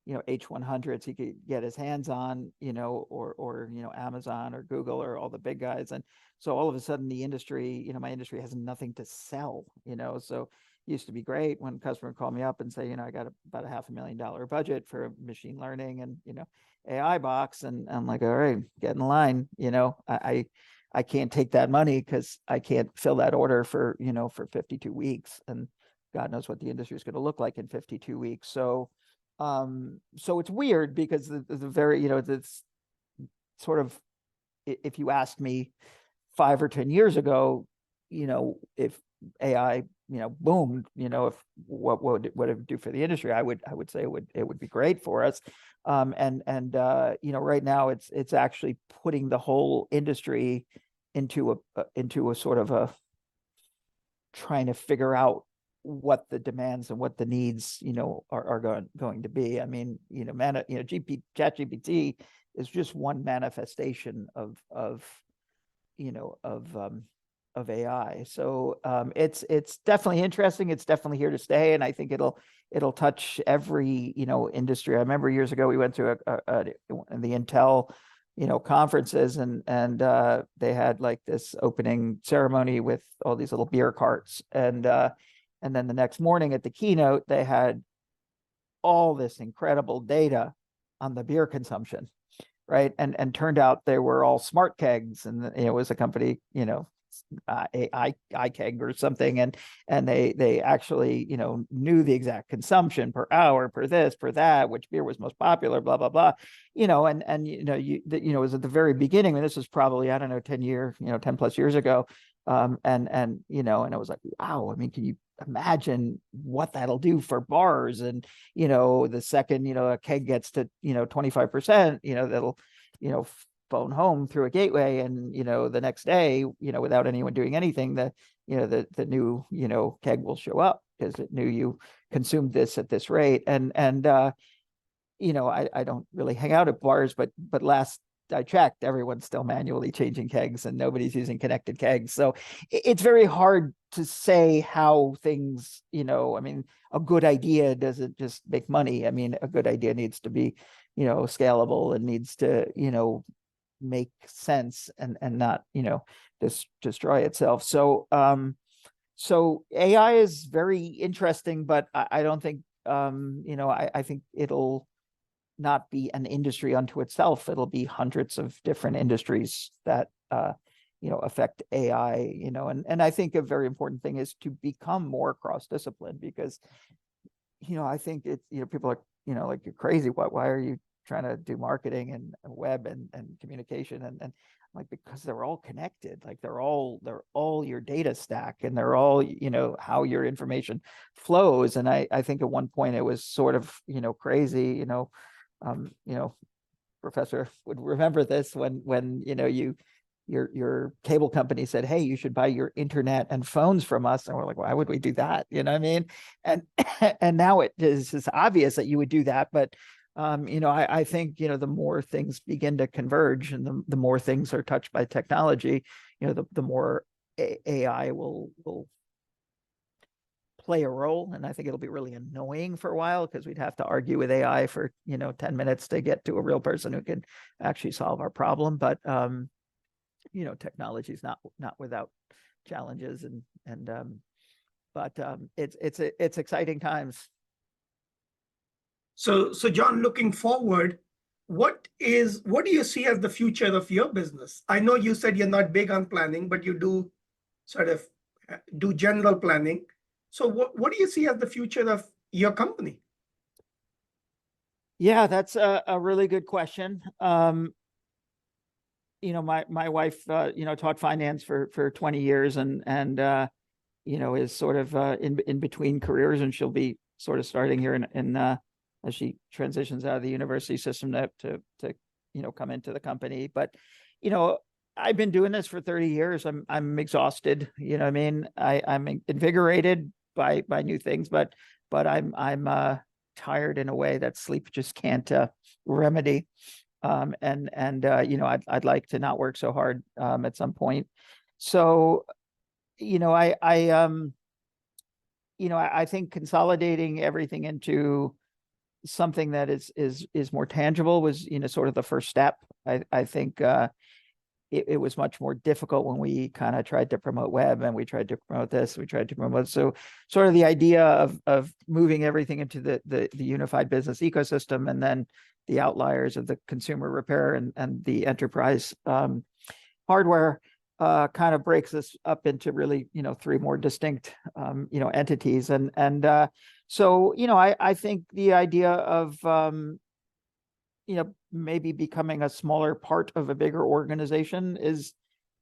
you know, H100s he could get his hands on, you know, or, you know, Amazon or Google or all the big guys. And so all of a sudden the industry, you know, my industry has nothing to sell, you know. So it used to be great when a customer would call me up and say, you know, I got about $500,000 budget for machine learning and, you know, AI box. And I'm like, all right, get in line. You know, I can't take that money because I can't fill that order for, you know, for 52 weeks. And God knows what the industry is going to look like in 52 weeks. So it's weird because the very, you know, it's sort of, if you asked me 5 or 10 years ago, you know, if AI, you know, boomed, you know, if what would it would do for the industry, I would say it would be great for us. And you know, right now it's actually putting the whole industry into a sort of a trying to figure out what the demands and what the needs, you know, are going to be. I mean, you know, ChatGPT is just one manifestation of you know, of AI. So it's definitely interesting. It's definitely here to stay, and I think it'll touch every, you know, industry. I remember years ago we went to the Intel, you know, conferences, and they had like this opening ceremony with all these little beer carts, and then the next morning at the keynote they had all this incredible data on the beer consumption, right? And turned out they were all smart kegs, and it was a company, you know, iKeg or something, and they actually, you know, knew the exact consumption per hour, per this, per that, which beer was most popular, blah blah blah, you know, and you know, you know, it was at the very beginning, and this was probably, I don't know, 10 plus years ago, and you know, and it was like, wow, I mean, can you imagine what that'll do for bars? And you know, the second, you know, a keg gets to, you know, 25%, you know, that'll, you know, phone home through a gateway, and you know, the next day, you know, without anyone doing anything, you know, the new, you know, keg will show up because it knew you consumed this at this rate. And you know, I don't really hang out at bars, but last I checked, everyone's still manually changing kegs, and nobody's using connected kegs. So it's very hard to say how things, you know, I mean, a good idea doesn't just make money. I mean, a good idea needs to be, you know, scalable, and needs to, you know, make sense and not, you know, destroy itself. So so AI is very interesting, but I don't think, you know, I think it'll not be an industry unto itself. It'll be hundreds of different industries that you know, affect AI, you know, and I think a very important thing is to become more cross-discipline, because, you know, I think it's, you know, people are, you know, like, you're crazy. Why are you trying to do marketing and web and communication? And like, because they're all connected. Like they're all your data stack, and they're all, you know, how your information flows. And I think at one point it was sort of, you know, crazy, you know, Professor would remember this, when you know, your cable company said, hey, you should buy your internet and phones from us, and we're like, why would we do that? You know what I mean? And and now it is just obvious that you would do that. But you know, I think, you know, the more things begin to converge, and the more things are touched by technology, you know, the more AI will play a role. And I think it'll be really annoying for a while, because we'd have to argue with AI for, you know, 10 minutes to get to a real person who can actually solve our problem. But you know, technology is not without challenges, but it's exciting times.
So John, looking forward, what do you see as the future of your business? I know you said you're not big on planning, but you do sort of do general planning. So what do you see as the future of your company?
Yeah, that's a really good question. My wife, taught finance for 20 years and is sort of in between careers, and she'll be sort of starting here in as she transitions out of the university system to come into the company. But, I've been doing this for 30 years. I'm exhausted. You know what I mean? I'm invigorated by new things, but I'm tired in a way that sleep just can't remedy. I'd like to not work so hard at some point. So, I think consolidating everything into something that is more tangible was, sort of the first step. I think it was much more difficult when we kind of tried to promote web, and we tried to promote this, we tried to promote. So sort of the idea of moving everything into the unified business ecosystem, and then the outliers of the consumer repair and the enterprise hardware kind of breaks this up into really, three more distinct, entities. So, I think the idea of, maybe becoming a smaller part of a bigger organization is,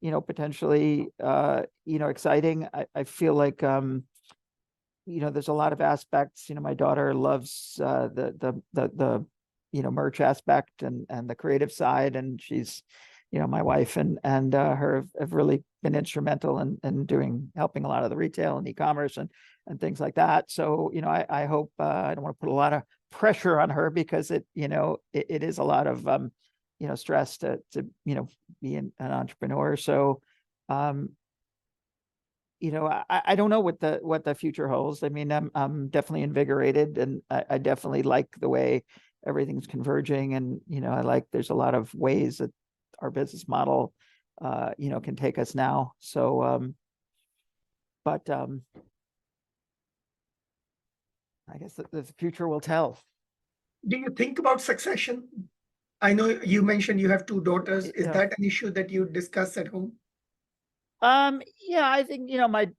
potentially, exciting. I feel like, there's a lot of aspects. My daughter loves the merch aspect and the creative side, and she's, my wife and her have really been instrumental in helping a lot of the retail and e-commerce and things like that. So, I hope, I don't want to put a lot of pressure on her, because it is a lot of, stress to be an entrepreneur. So, I don't know what the future holds. I mean, I'm definitely invigorated, and I definitely like the way everything's converging, and I like there's a lot of ways that our business model can take us now. So I guess the future will tell.
Do you think about succession? I know you mentioned you have two daughters. Is
Yeah.
that an issue that you discuss at home?
Yeah, I think,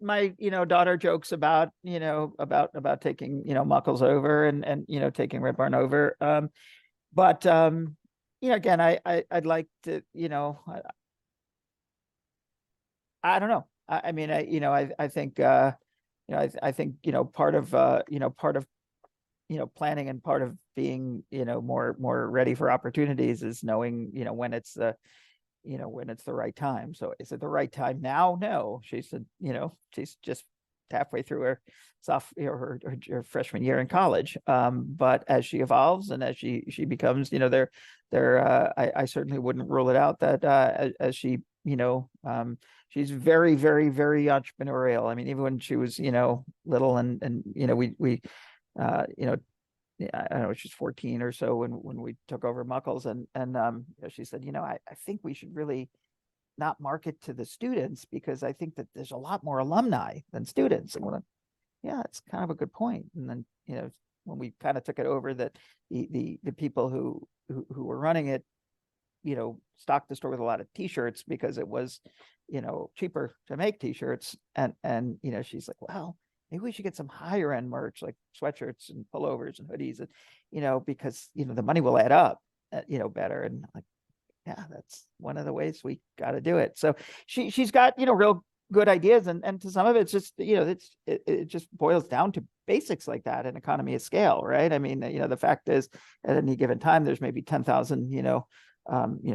my daughter jokes about, about taking, Muckles over and taking Red Barn over. But again, I'd like to, I don't know. I mean, I think, I think, part of, planning, and part of being, more ready for opportunities is knowing, when it's when it's the right time. So is it the right time now? No, she's just halfway through her freshman year in college. But as she evolves, and as she becomes, I certainly wouldn't rule it out that as she, she's very, very, very entrepreneurial. I mean, even when she was, little, and we I don't know, she's 14 or so when we took over Muckles, and she said, I think we should really not market to the students, because I think that there's a lot more alumni than students. And we're like, yeah, it's kind of a good point. And then, when we kind of took it over, that the people who were running it, stocked the store with a lot of t-shirts, because it was, cheaper to make t-shirts. And she's like, well, maybe we should get some higher end merch, like sweatshirts and pullovers and hoodies, and, because, the money will add up, better. And like, yeah, that's one of the ways we got to do it. So she's got, real good ideas, and to some of it's just, it just boils down to basics like that, and economy of scale, right? I mean, the fact is, at any given time, there's maybe 10,000,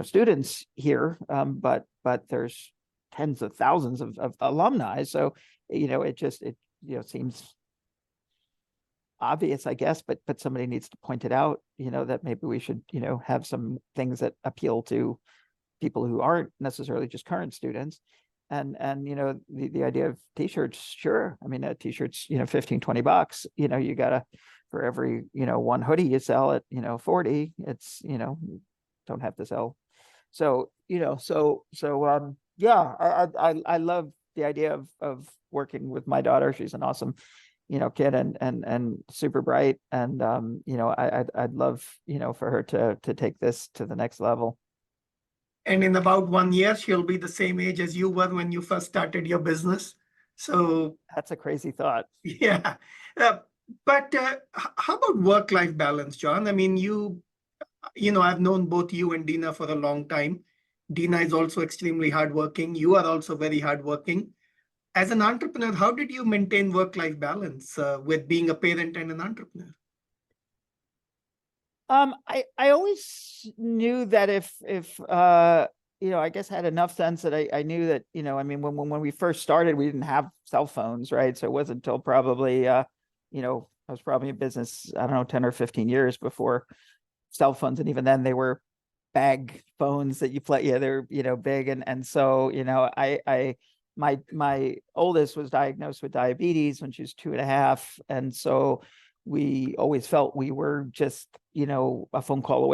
students here, but there's tens of thousands of alumni. So, it seems obvious, I guess, but somebody needs to point it out, that maybe we should, have some things that appeal to people who aren't necessarily just current students. And the idea of t-shirts, sure. I mean, a t-shirt's, $15-20. You gotta, for every, one hoodie you sell at, 40, it's, don't have to sell. So, yeah, I love the idea of working with my daughter. She's an awesome, kid, and super bright. And, I'd love, for her to take this to the next level.
And in about 1 year, she'll be the same age as you were when you first started your business. So
That's a crazy thought.
yeah, But how about work-life balance, John? I mean, I've known both you and Dina for a long time. Dina is also extremely hardworking. You are also very hardworking. As an entrepreneur, how did you maintain work-life balance with being a parent and an entrepreneur?
I always knew that if I guess I had enough sense that I knew that, I mean, when we first started, we didn't have cell phones, right? So it wasn't until probably, I was probably in business, I don't know, 10 or 15 years before cell phones. And even then they were bag phones that you play. Yeah, they're, big. And so, my oldest was diagnosed with diabetes when she was 2.5. And so we always felt we were just, a phone call away